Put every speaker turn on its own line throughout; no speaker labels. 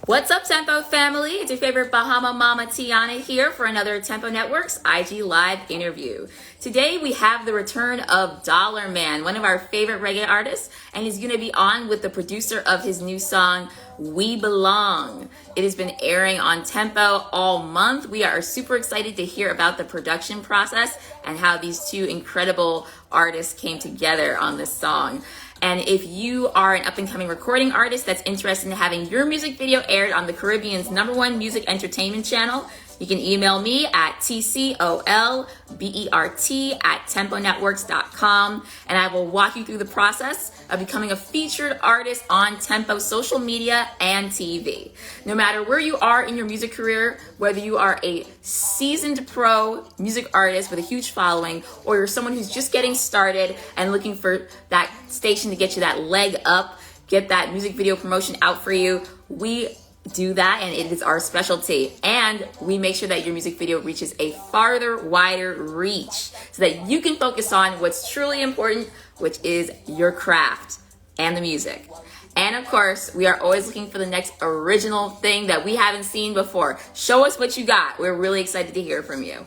What's up, Tempo family? It's your favorite Bahama Mama Tiana here for another Tempo Networks IG Live interview. Today we have the return of Dollarman, one of our favorite reggae artists, and he's going to be on with the producer of his new song, We Belong. It has been airing on Tempo all month. We are super excited to hear about the production process and how these two incredible artists came together on this song. And if you are an up-and-coming recording artist that's interested in having your music video aired on the Caribbean's #1 music entertainment channel, you can email me at tcolbert@temponetworks.com, and I will walk you through the process of becoming a featured artist on Tempo social media and TV. No matter where you are in your music career, whether you are a seasoned pro music artist with a huge following, or you're someone who's just getting started and looking for that station to get you that leg up, get that music video promotion out for you, we do that, and it is our specialty. And we make sure that your music video reaches a farther, wider reach so that you can focus on what's truly important, which is your craft and the music. And of course, we are always looking for the next original thing that we haven't seen before. Show us what you got. We're really excited to hear from you.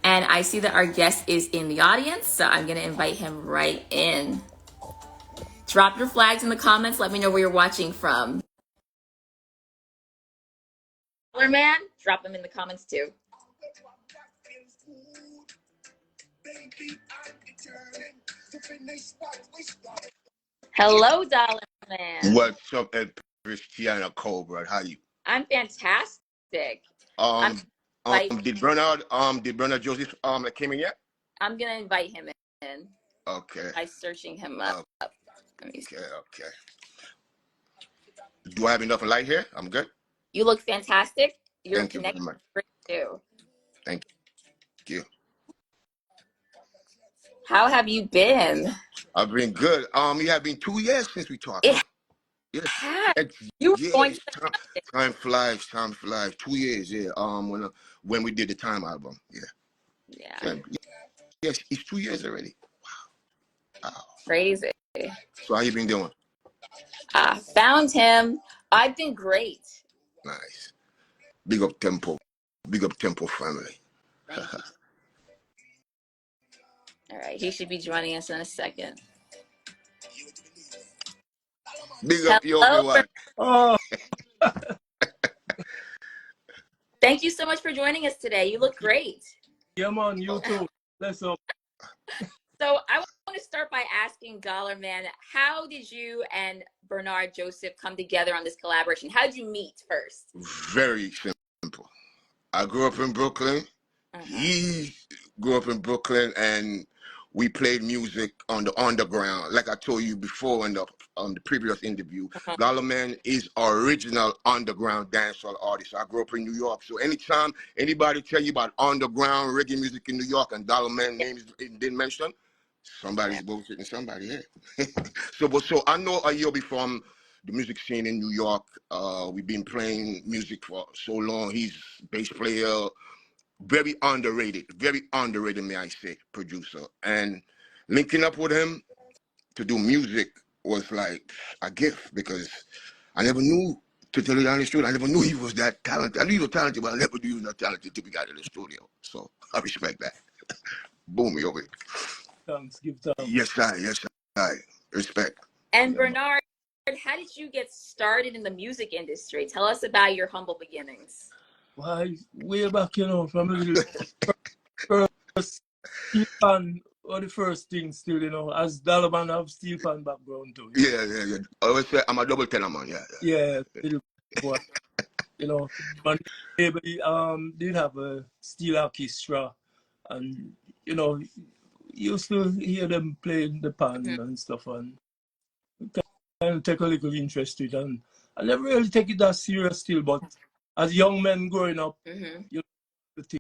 And I see that our guest is in the audience, so I'm going to invite him right in. Drop your flags in the comments. Let me know where you're watching from. Man, drop them in the comments too. Hello, Dollar Man.
What's up, Christiana Cobra? How you?
I'm fantastic.
Did Bernard Joseph that came in yet?
I'm gonna invite him in.
Okay.
By searching him up.
Okay. Do I have enough light here? I'm good.
You look fantastic. You're
Thank you very much.
Too.
Thank you.
How have you been?
I've been good. It has been 2 years since we talked.
Yes.
Time flies. 2 years, yeah. When we did the Time album, yeah. Yes, it's 2 years already. Wow.
Crazy.
So how you been doing?
Found him. I've been great.
Nice. Big up Tempo family.
All right, he should be joining us in a second.
Big up you, everyone.
Oh.
Thank you so much for joining us today. You look great.
Yeah, man, you too. Let's up.
So I want to start by asking Dollarman, how did you and Bernard Joseph come together on this collaboration? How did you meet first?
Very simple. I grew up in Brooklyn. He grew up in Brooklyn, and we played music on the underground. Like I told you before in the previous interview, Dollarman is original underground dancehall artist. I grew up in New York, so anytime anybody tell you about underground reggae music in New York and Dollarman names didn't mention, somebody's bullshitting somebody here. So I know Ayobi from the music scene in New York. We've been playing music for so long. He's bass player. Very underrated, may I say, producer. And linking up with him to do music was like a gift, because I never knew, to tell you the honest truth, I never knew he was that talented. I knew he was talented, but I never knew he was that talented until we got in the studio. So I respect that. Boom, over it.
Thanks, give thanks.
Yes, I respect.
And Bernard, how did you get started in the music industry? Tell us about your humble beginnings.
Why, way back, from a little first steel pan, or the first thing still, as Dollarman have steel pan background too.
Yeah. I always say I'm a double tenor man,
Yeah, little boy. My neighbor did have a steel orchestra, and used to hear them playing the pan and stuff, and kind of take a little interest in it. And I never really take it that serious still, but as young men growing up, it's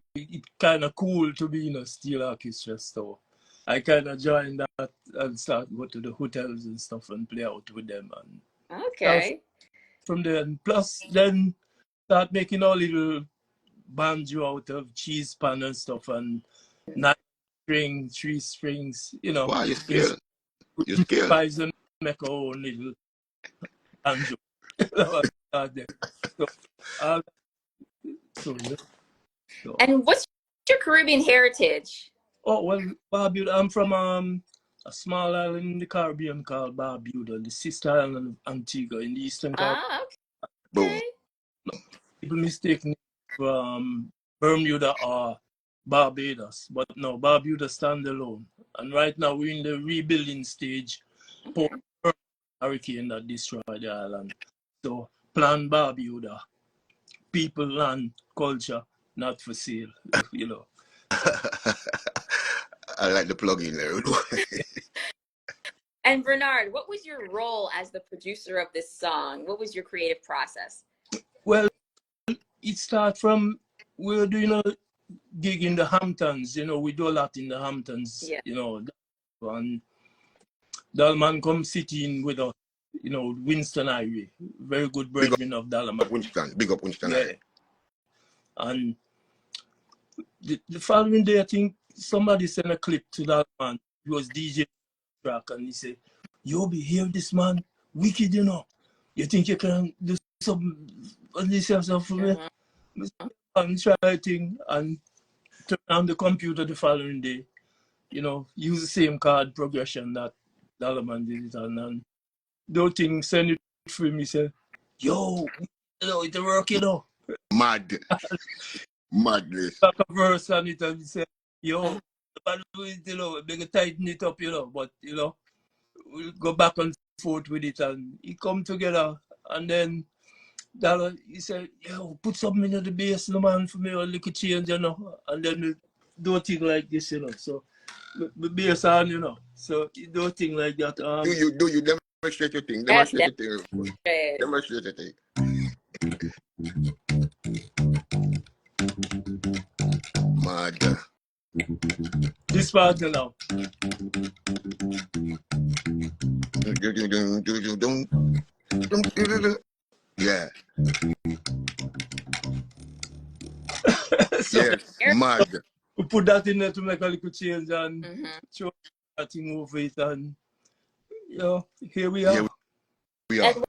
kind of cool to be in a steel orchestra. So I kind of joined that and started go to the hotels and stuff and play out with them. And from there, and plus then start making all little banjo out of cheese pan and stuff, and 9 string, 3 strings,
Wow, you're scared. You're scared.
And make our own little banjo. there. So, uh, so, yeah. So,
And what's your Caribbean heritage?
oh, well, Barbuda, I'm from a small island in the Caribbean called Barbuda, the sister island of Antigua in the Eastern Caribbean.
Ah,
Boom.
okay.
People mistake me for Bermuda or Barbados, but no, Barbuda stand alone. And right now we're in the rebuilding stage
Okay.
post hurricane that destroyed the island. So plan Barbuda, people, land, culture, not for sale, you know. So
I like the plug in there.
And Bernard, what was your role as the producer of this song? What was your creative process?
well, it starts from we're doing a gig in the Hamptons, you know, we do a lot in the Hamptons,
Yeah.
you know, and Dollarman come sitting with us, you know, Winston Highway, very good
Big
brethren of Dollarman.
up Winston. Big up Winston.
Yeah. And the following day, I think somebody sent a clip to that man. He was DJ track and he said, "Yo, be hear this man, wicked, you know. You think you can do some of this stuff for me?" And try thing and turn on the computer the following day, you know, use the same chord progression that Dollarman did it on. And those things send it for me, say, "Yo, you know, it work, you know."
Mad. Madness.
Back a verse on it and say, "Yo, you know, they can tighten it up, you know, but you know, we'll go back and forth with it." And it come together. And then Dollar, he said, "Yo, put something in the bass, no man, for me, a little change, you know." And then we do a thing like this, you know. So the bass on, you know. So you do a thing like that.
Do you demonstrate your thing?
Yes,
Demonstrate your thing.
definitely.
Demonstrate your thing. Mad.
This part now.
Yeah.
So
Yes. Mad.
we put that in there to make a little change and
Mm-hmm.
show that thing over it. And, you know, here we are.
Here we are.
And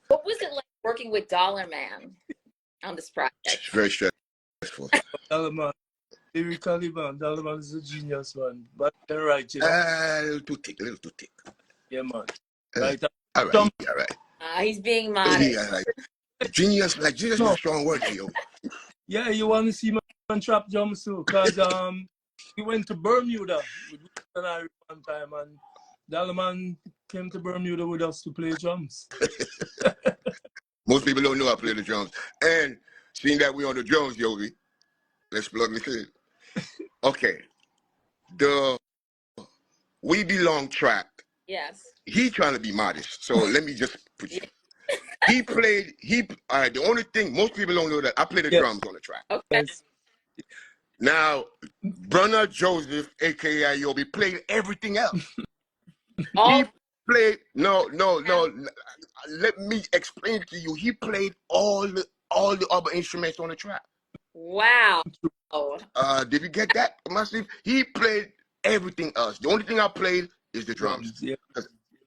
what was it like working with Dollarman on this project?
It's very stressful.
Dollarman, lyrically, man, Dollarman is a genius, man. But they're right, you know.
A little too thick.
Yeah, man. Right.
All right.
Jump.
All right.
He's being modest.
Yeah, like genius. Like genius is a strong word, yo.
Yeah, you want to see man trap jumps too? Because we went to Bermuda with Winston and I one time, and Dollarman came to Bermuda with us to play drums.
Most people don't know I play the drums. And seeing that we on the drums, Yogi, let's plug this in. Okay. The We Belong track.
Yes.
He trying to be modest. So let me just put you. The only thing, most people don't know that I play the drums on the track.
Okay.
Yes.
Now, Brother Joseph, aka Yobi, played everything else.
All
He played no. Let me explain to you. He played all the other instruments on the track.
wow.
Did you get that, Massive? He played everything else. The only thing I played is the drums.
Yeah.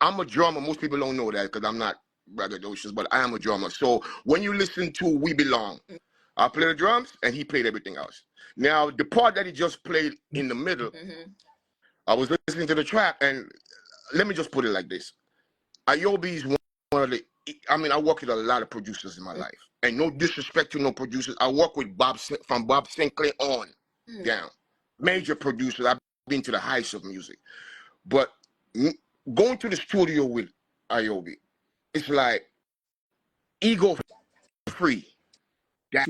I'm a drummer. Most people don't know that because I'm not braggadocious, but I am a drummer. So when you listen to We Belong, I play the drums and he played everything else. Now, the part that he just played in the middle, I was listening to the track, and let me just put it like this. Ayobi is one of the, I mean, I work with a lot of producers in my life. And no disrespect to no producers. I work with from Bob Sinclair on down. Major producers. I've been to the heights of music. But going to the studio with Ayobi, it's like ego free. That's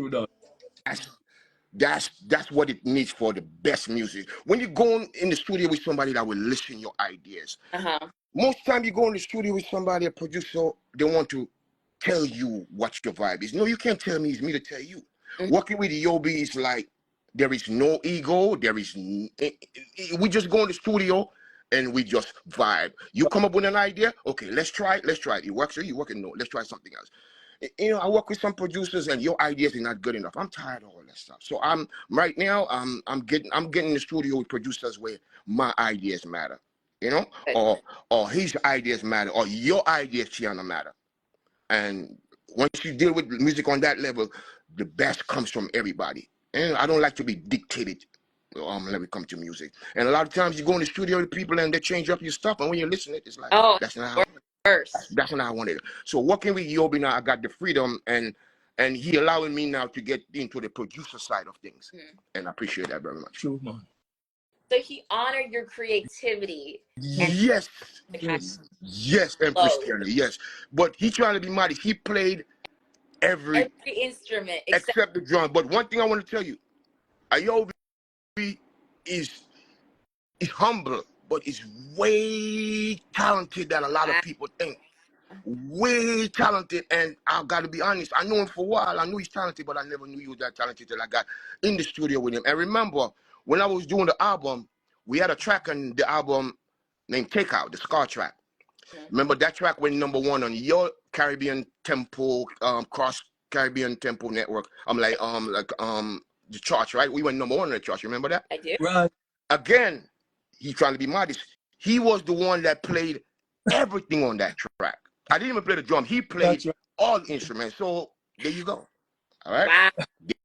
what it needs for the best music. When you go in the studio with somebody that will listen to your ideas, most time you go in the studio with somebody, a producer, they want to tell you what your vibe is. No, you can't tell me. It's me to tell you. Working with Yobi is like there is no ego. We just go in the studio and we just vibe. You come up with an idea. Okay, let's try it. It works. You working? No, let's try something else. You know, I work with some producers and your ideas are not good enough. I'm tired of all that stuff. So I'm getting in the studio with producers where my ideas matter, you know, or his ideas matter, or your ideas, Tiana, matter. And once you deal with music on that level, the best comes from everybody. And I don't like to be dictated. Let me come to music. And a lot of times you go in the studio with people and they change up your stuff, and when you listen to it, it's like,
Oh,
that's not how.
worse.
That's not how I wanted it. So working with Yobi now, I got the freedom, and he allowing me now to get into the producer side of things, and I appreciate that very much.
True, man.
So he honored your creativity. And
Yes,
Yes.
and Christianity, yes. But he trying to be modest. He played every
instrument
except the drum. But one thing I want to tell you, Ayobi is humble, but is way talented than a lot of people think. Way talented, and I got to be honest, I know him for a while. I knew he's talented, but I never knew he was that talented till I got in the studio with him. And remember, when I was doing the album, we had a track on the album named Takeout, the Scar track. Remember that track went #1 on your Caribbean Tempo, Cross Caribbean Tempo Network. The charts, right? We went #1 on the charts. Remember that?
I do.
Right.
Again, he's trying to be modest. He was the one that played everything on that track. I didn't even play the drum. He played all instruments. So there you go. All right.
Wow.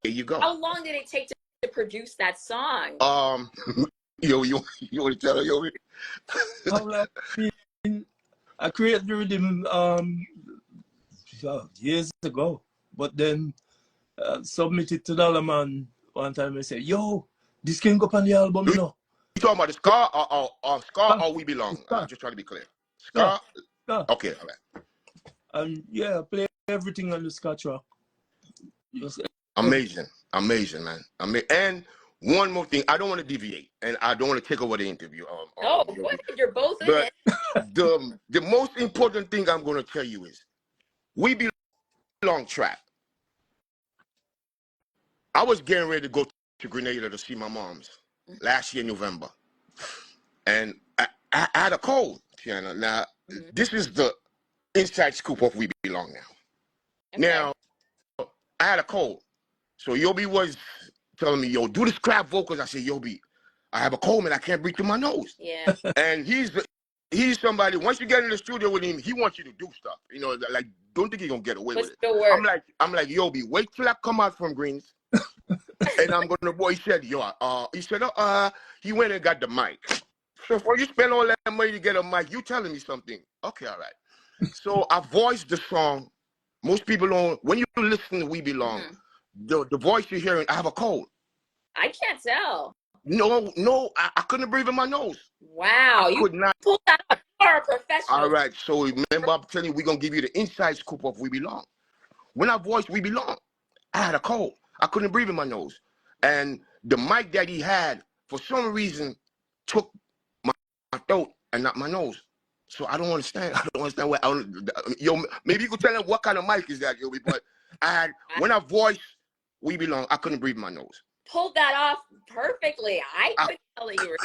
There you go.
How long did it take to produce that song?
You want to tell her, Yobi?
How long? I created the rhythm years ago, but then submitted to Dollarman one time. I said, "Yo, this can go on the album, you know."
You talking about the Scar or We Belong? I'm just trying to be clear. Scar. Okay, all right.
And yeah, play everything on the Scar track.
Amazing, man. And one more thing, I don't want to deviate, and I don't want to take over the interview.
No, you're both in it.
The most important thing I'm going to tell you is, We Belong track. I was getting ready to go to Grenada to see my mom's last year in November, and I had a cold, Tiana. Now, this is the inside scoop of We Belong now.
Okay.
Now, I had a cold, so Yobi was telling me, "Yo, do the scrap vocals." I said, "Yobi, I have a cold, man. I can't breathe through my nose."
Yeah.
And he's somebody, once you get in the studio with him, he wants you to do stuff. You know, like, don't think he's gonna get away with it. I'm like, Yobi, wait till I come out from Greens. And I'm gonna, boy, he said, he went and got the mic. So before you spend all that money to get a mic, you telling me something. Okay, all right. So I voiced the song. Most people don't, when you listen to We Belong, the voice you're hearing, I have a cold.
I can't tell.
No, I couldn't breathe in my nose.
Wow,
you could not
pull that up. You are a professional.
All right, so remember, I'm telling you, we're gonna give you the inside scoop of We Belong. When I voiced We Belong, I had a cold. I couldn't breathe in my nose. And the mic that he had, for some reason, took my throat and not my nose. So I don't understand. I don't understand what. Maybe you could tell him what kind of mic is that, Yobi. But when I voiced We Belong, I couldn't breathe in my nose.
Pulled that off perfectly. I couldn't tell that you were.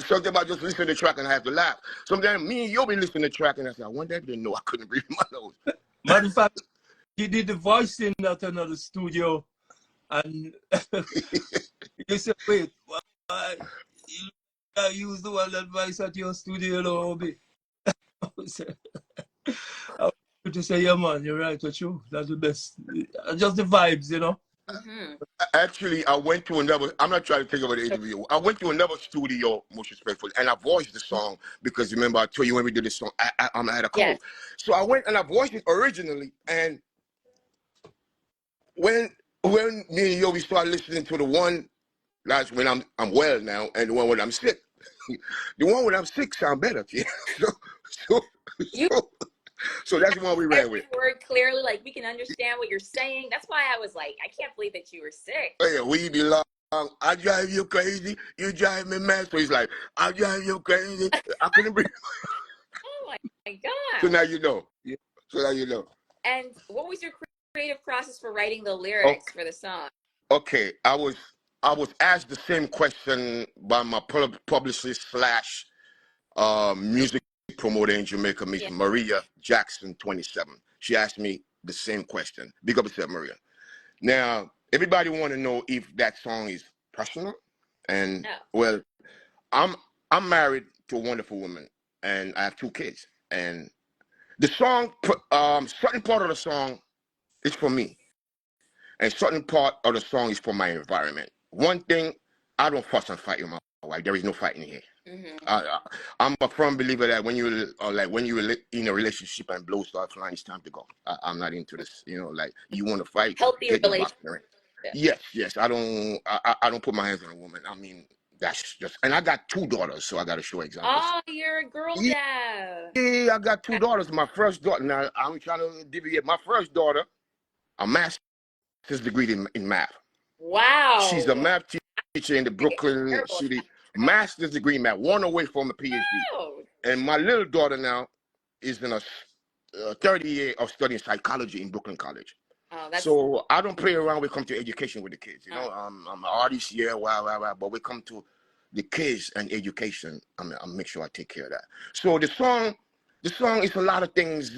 Something about just listening to the track and I have to laugh. Sometimes me and Yobi listen to the track and I say, I wonder if they know I couldn't breathe in my nose.
Matter of fact, he did the voicing at another studio, and he said, "Wait, you use the one that voice at your studio, Obi?" I would just say, "Yeah, man, you're right. That's true. That's the best. Just the vibes, you know."
Actually, I went to another. I'm not trying to take over the interview. I went to another studio, most respectfully, and I voiced the song because remember I told you when we did this song, I had a cold. Yes. So I went and I voiced it originally, and when me and Yobi started listening to the one, that's when I'm well now, and the one when I'm sick, the one when I'm sick sound better. So that's the one we ran with.
Word clearly, like we can understand what you're saying. That's why I was like, I can't believe that you were sick.
Hey, We Belong. I drive you crazy. You drive me mad. So he's like, I drive you crazy. I couldn't breathe.
Oh my God.
So now you know. So now you know.
And what was your creative process for writing the lyrics for the song?
Okay, I was asked the same question by my publicist / music promoter in Jamaica, Miss Maria Jackson 27. She asked me the same question. Big up yourself, Maria. Now, everybody want to know if that song is personal, and well, I'm married to a wonderful woman, and I have 2 kids. And the song, certain part of the song It's for me. And certain part of the song is for my environment. One thing, I don't fuss and fight with my wife. There is no fighting here. I'm a firm believer that when you're in a relationship and blows start flying, it's time to go. I'm not into this. Like you want to fight,
Healthy
get in the box.
relationship.
Yes. I don't put my hands on a woman. I mean, that's just. And I got 2 daughters, so I got to show examples.
Oh, you're a girl
Yeah,
dad.
I got 2 daughters. My first daughter. Now I'm trying to deviate. My first daughter, a master's degree in math.
Wow.
She's a math teacher in the Brooklyn City. Master's degree in math, one away from a PhD.
Wow.
And my little daughter now is in a 30 year of studying psychology in Brooklyn College.
Oh,
so I don't play around when it comes to education with the kids. I'm an artist, yeah, but when it comes to the kids and education, I'll make sure I take care of that. So the song is a lot of things.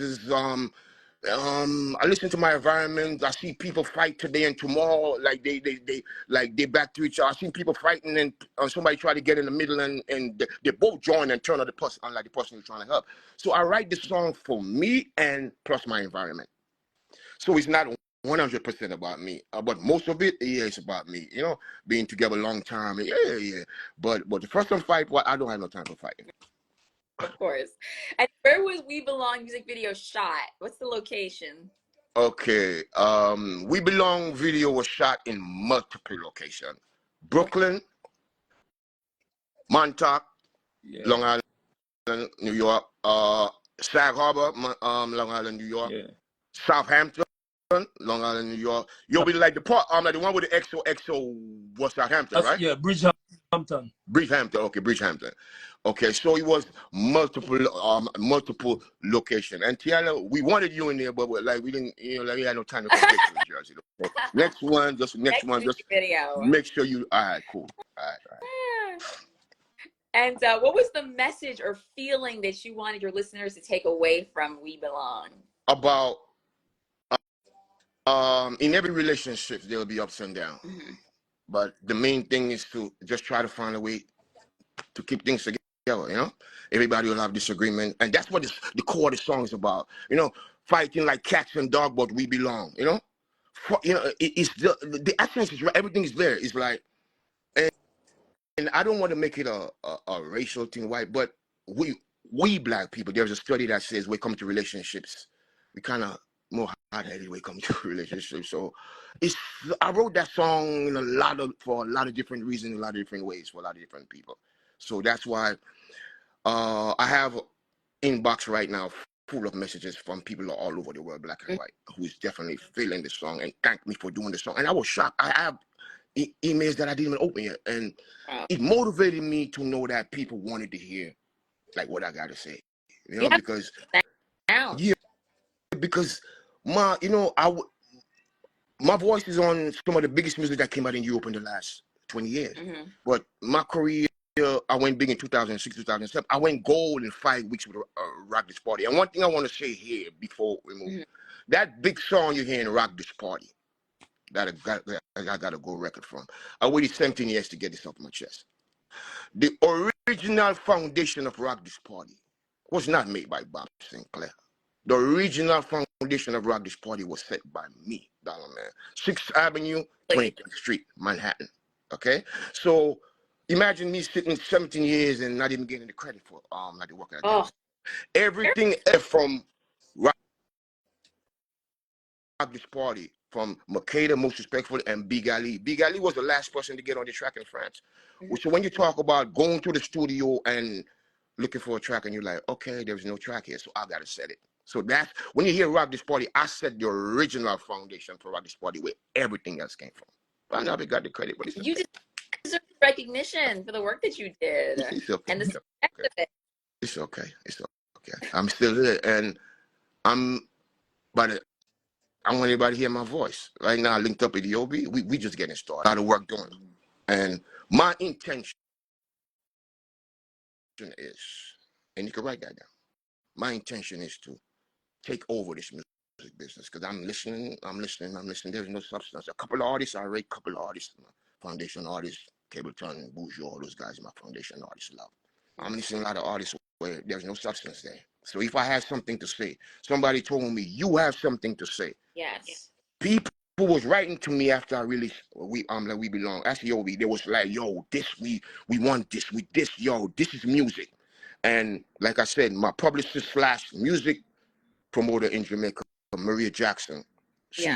I listen to my environment. I see people fight today and tomorrow, like they back to each other. I see people fighting and somebody try to get in the middle and they both join and turn on the person, unlike the person you're trying to help. So I write this song for me and plus my environment. So it's not 100% about me, but most of it, yeah, it's about me. Being together a long time, yeah. But the first one fight, I don't have no time for fighting.
Of course. And where was We Belong music video shot? What's the location?
Okay. We Belong video was shot in multiple locations. Brooklyn, Montauk, Long Island, New York, Sag Harbor, Long Island, New York, Southampton, Long Island, New York. You'll be like the part, like the one with the XOXO was Southampton, right?
Yeah, Bridgehampton.
Bridgehampton. Okay, so it was multiple location. And Tiana, we wanted you in there, but we didn't, we had no time to come get to New Jersey. So next one, just
video.
Make sure you. All right, cool. All right.
And what was the message or feeling that you wanted your listeners to take away from We Belong?
About in every relationship there will be ups and downs, but the main thing is to just try to find a way to keep things together. Everybody will have disagreement, and that's what the core of the song is about. Fighting like cats and dogs, but we belong. It's the essence is right. Everything is there. It's like, and I don't want to make it a racial thing, white, but we black people. There's a study that says when it comes to relationships, we kind of more hard-headed when it comes to relationships. So I wrote that song for a lot of different reasons, a lot of different ways, for a lot of different people. So that's why I have inbox right now full of messages from people all over the world, black and white, who's definitely feeling the song and thank me for doing the song. And I was shocked. I have emails that I didn't even open yet, and it motivated me to know that people wanted to hear like what I got to say, because my voice is on some of the biggest music that came out in Europe in the last 20 years. But my career, I went big in 2006, 2007. I went gold in 5 weeks with Rock This Party. And one thing I want to say here before we move, that big song you hear in Rock This Party, that I got a gold record from. I waited 17 years to get this off my chest. The original foundation of Rock This Party was not made by Bob Sinclair. The original foundation of Rock This Party was set by me, Dollarman. 6th Avenue, 20th Street, Manhattan. Okay? So imagine me sitting 17 years and not even getting the credit for the work I did. Everything from Rock This Party, from Makeda, Most Respectful, and Big Ali. Big Ali was the last person to get on the track in France. So when you talk about going to the studio and looking for a track and you're like, okay, there's no track here, so I got to set it. So that's when you hear Rock This Party, I set the original foundation for Rock This Party where everything else came from. I never got the credit, but it's okay.
You deserve recognition for the work that you did.
It's okay.
And the success of it.
It's okay. It's okay. I'm still here, and I want everybody to hear my voice. Right now, I linked up with the OB. We just getting started. A lot of work doing. And my intention is, and you can write that down, my intention is to take over this music business, because I'm listening. There's no substance. A couple of artists, I rate a couple of artists, foundation artists, Cableton, Bourgeois, all those guys, my foundation artists love. I'm listening to a lot of artists where there's no substance there. So if I have something to say, somebody told me, you have something to say.
Yes.
People was writing to me after I released like We Belong. That's Yobi. They was like, yo, this we want this, yo, this is music. And like I said, my publicist / music promoter in Jamaica, Maria Jackson, she,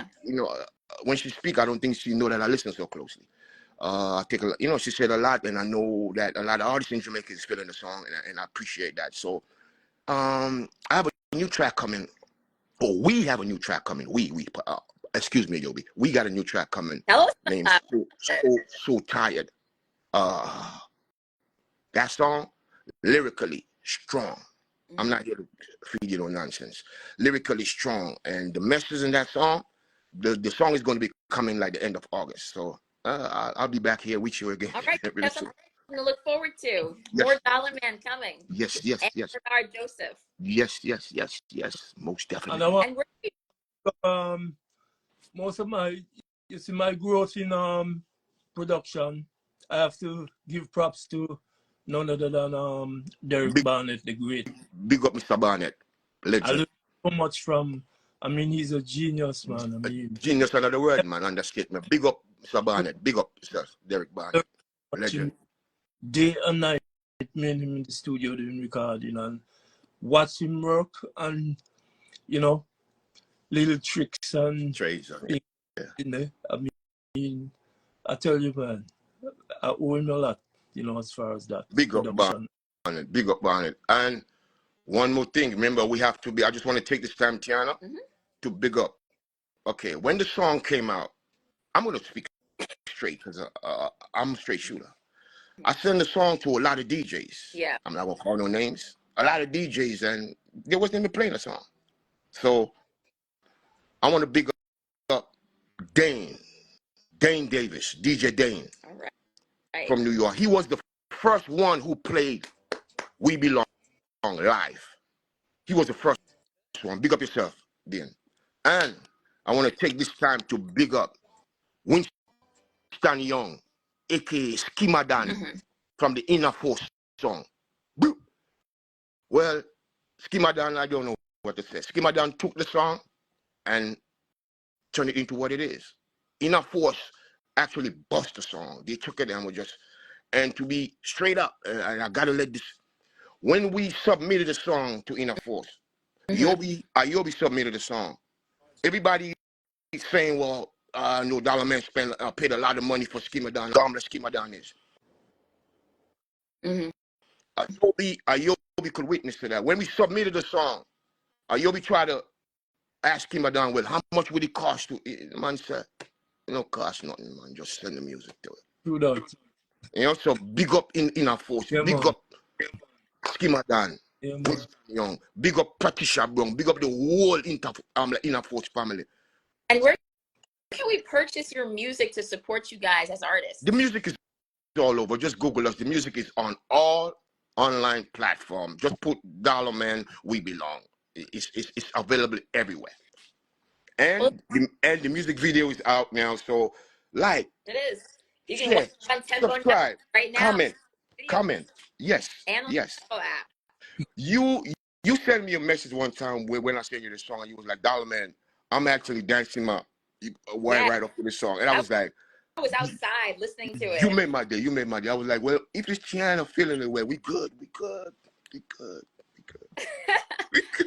when she speak, I don't think she know that I listen so closely. I take she said a lot, and I know that a lot of artists in Jamaica is feeling the song, and I appreciate that. So, I have a new track coming. Or we have a new track coming. Excuse me, Yobi. We got a new track coming.
Tell us
Named So Tired. That song, lyrically strong. I'm not here to feed you no nonsense. Lyrically strong, and the message in that song, the song is going to be coming like the end of August. So I'll be back here with you again.
All right,
really
that's something to look forward to.
Yes.
More Dollarman coming.
Yes.
And Bernard Joseph.
Yes. Most definitely.
And most of my growth in production, I have to give props to none other than Derek Barnett, the great.
Big up Mr. Barnett, legend.
I learned so much from. I mean, he's a genius, man. I mean,
genius, another word, man. Understatement. Big up Mr. Barnett. Big up Mr. Derek Barnett, legend.
Day and night, me and him in the studio doing recording and watch him work, and little tricks and
trades.
In there. I mean, I tell you, man, I owe him a lot, as far as that.
Big up Barnett. Big up Barnett. And one more thing, remember, we have to be, I just want to take this time, Tiana, to big up. Okay, when the song came out, I'm going to speak straight because I'm a straight shooter. I send the song to a lot of DJs.
Yeah.
I'm not going to call no names. A lot of DJs, and they wasn't even playing the song. So I want to big up Dane Davis, DJ Dane.
All right.
From New York. He was the first one who played We Belong live. He was the first one. Big up yourself, Dean. And I want to take this time to big up Winston Young, aka Skimadan, from the Inner Force song. Well, Skimadan, I don't know what to say. Skimadan took the song and turned it into what it is. Inner Force actually bust the song. They took it and were just, and to be straight up, and I gotta let this, when we submitted the song to Inner Force, Yobi submitted the song. Everybody saying, well, no, Dollarman paid a lot of money for Skimadan. Skimadan is. Yobi could witness to that. When we submitted the song, Yobi tried to ask Skimadan, well, how much would it cost to it? The man said, it don't cost nothing, man. Just send the music to it.
True that.
So big up Inner Force.
Yeah,
big
man.
up Skimadan.
Yeah,
Young. Big up Patricia Brown. Big up the whole Inner Force family.
And where can we purchase your music to support you guys as artists?
The music is all over. Just Google us. The music is on all online platforms. Just put Dollarman We Belong. It's available everywhere. And the music video is out now. So like
it is. You can
share,
watch on Tempo
subscribe,
right now.
comment. Yes.
And on
yes.
the app.
You sent me a message one time when I sent you the song, and you was like, Dollarman, I'm actually dancing my right up to this song. And I was like,
I was outside listening to it.
You made my day. I was like, well, if this Tiana feeling it way, we good.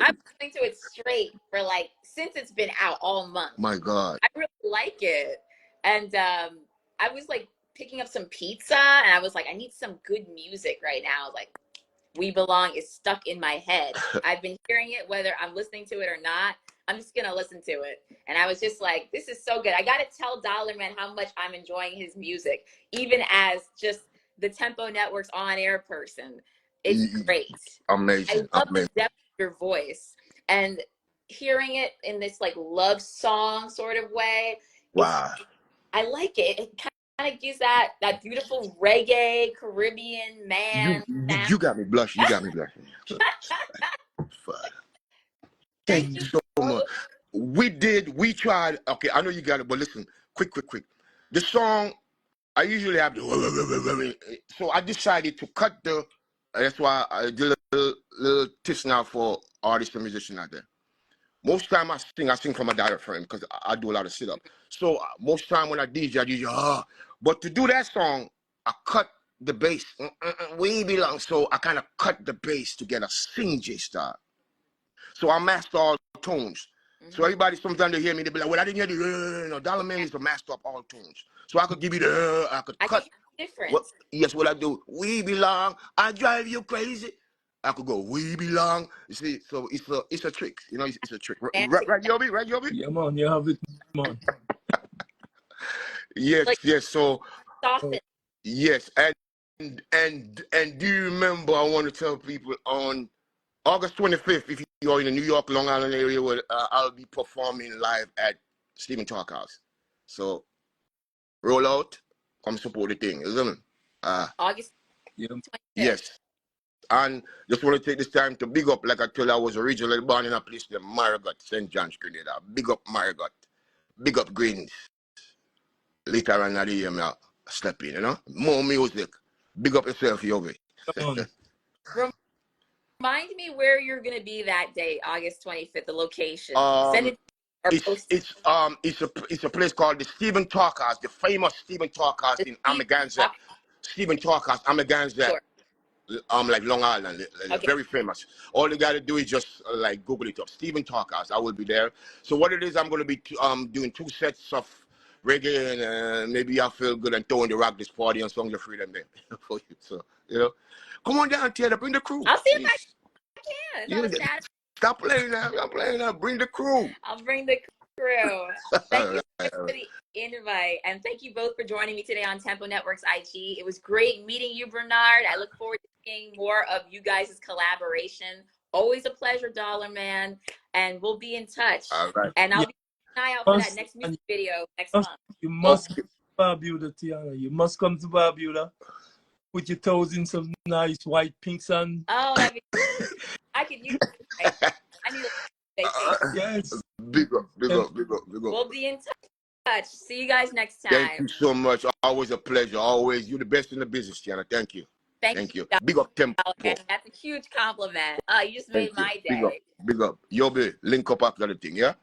I'm listening to it straight for since it's been out all month.
My God.
I really like it. And I was picking up some pizza and I was like, I need some good music right now. We Belong is stuck in my head. I've been hearing it whether I'm listening to it or not. I'm just going to listen to it. And I was just like, this is so good. I got to tell Dollarman how much I'm enjoying his music, even as just the Tempo Network's on-air person. It's great.
Amazing.
I love the depth of your voice. And hearing it in this love song sort of way.
Wow.
I like it. It kind of gives that beautiful reggae Caribbean man.
You got me blushing. Thank you so much. We tried. Okay, I know you got it, but listen, quick. The song, I usually have so I decided to cut that's why I did a little tiss now for artists and musicians out there. Most time I sing from a diaphragm because I do a lot of sit up. So most time when I DJ, but to do that song, I cut the bass way belong. So I kind of cut the bass to get a sing J style. So I master all tones. So everybody sometimes they hear me, they be like, well, I didn't hear the no, Dollarman is to master up all tones. So I could give you the I could cut.
Difference.
Yes, what I do. We belong. I drive you crazy. I could go, we belong. You see, so it's a trick. You know, it's a trick. Right, Yobi? Right, Yobi?
Yeah, man, you have it, man.
Yes,
Like,
yes. So
soften.
yes, and do you remember? I want to tell people on August 25th, if you're in the New York, Long Island area, where I'll be performing live at Stephen Talkhouse. So roll out, come support the thing, isn't it?
August 25th.
Yes. And just want to take this time to big up, like I told you, I was originally born in a place named Marigot, St. John's, Grenada. Big up Marigot. Big up Greens. Later on that year, I step in, you know? More music. Big up yourself, Yobi.
Remind me where you're going to be that day, August 25th, the location. Send it
It's a place called the Stephen Talkhouse, the famous Stephen Talkhouse in Amagansett. Stephen Talkhouse, Amagansett.
Sure.
Like Long Island,
Okay.
very famous. All you gotta do is just like Google it up. Stephen Talkhouse. I will be there. So what it is, I'm gonna be doing 2 sets of reggae and maybe I feel good and throwing the rock this party and songs of freedom there for you. So you know, come on down, Taylor, bring the crew.
I'll see if I can.
Stop playing now. Stop playing now. Bring the crew.
I'll bring the crew. Thank you so much for the invite, and thank you both for joining me today on Tempo Networks IG. It was great meeting you, Bernard. I look forward to seeing more of you guys' collaboration. Always a pleasure, Dollarman, and we'll be in touch.
All right.
And I'll be keeping an eye out for that next music video next month.
You must come to Barbuda, Tiana. You must come to Barbuda. Put your toes in some nice white pink sand.
Oh, I mean, I could use it. I need a
yes.
Big up.
We'll be in touch. See you guys next time.
Thank you so much. Always a pleasure. Always. You're the best in the business, Tiana. Thank you.
Thank you.
Big up Tempo.
That's a huge compliment. You just made my day.
Big up. You'll be link up after the thing, yeah?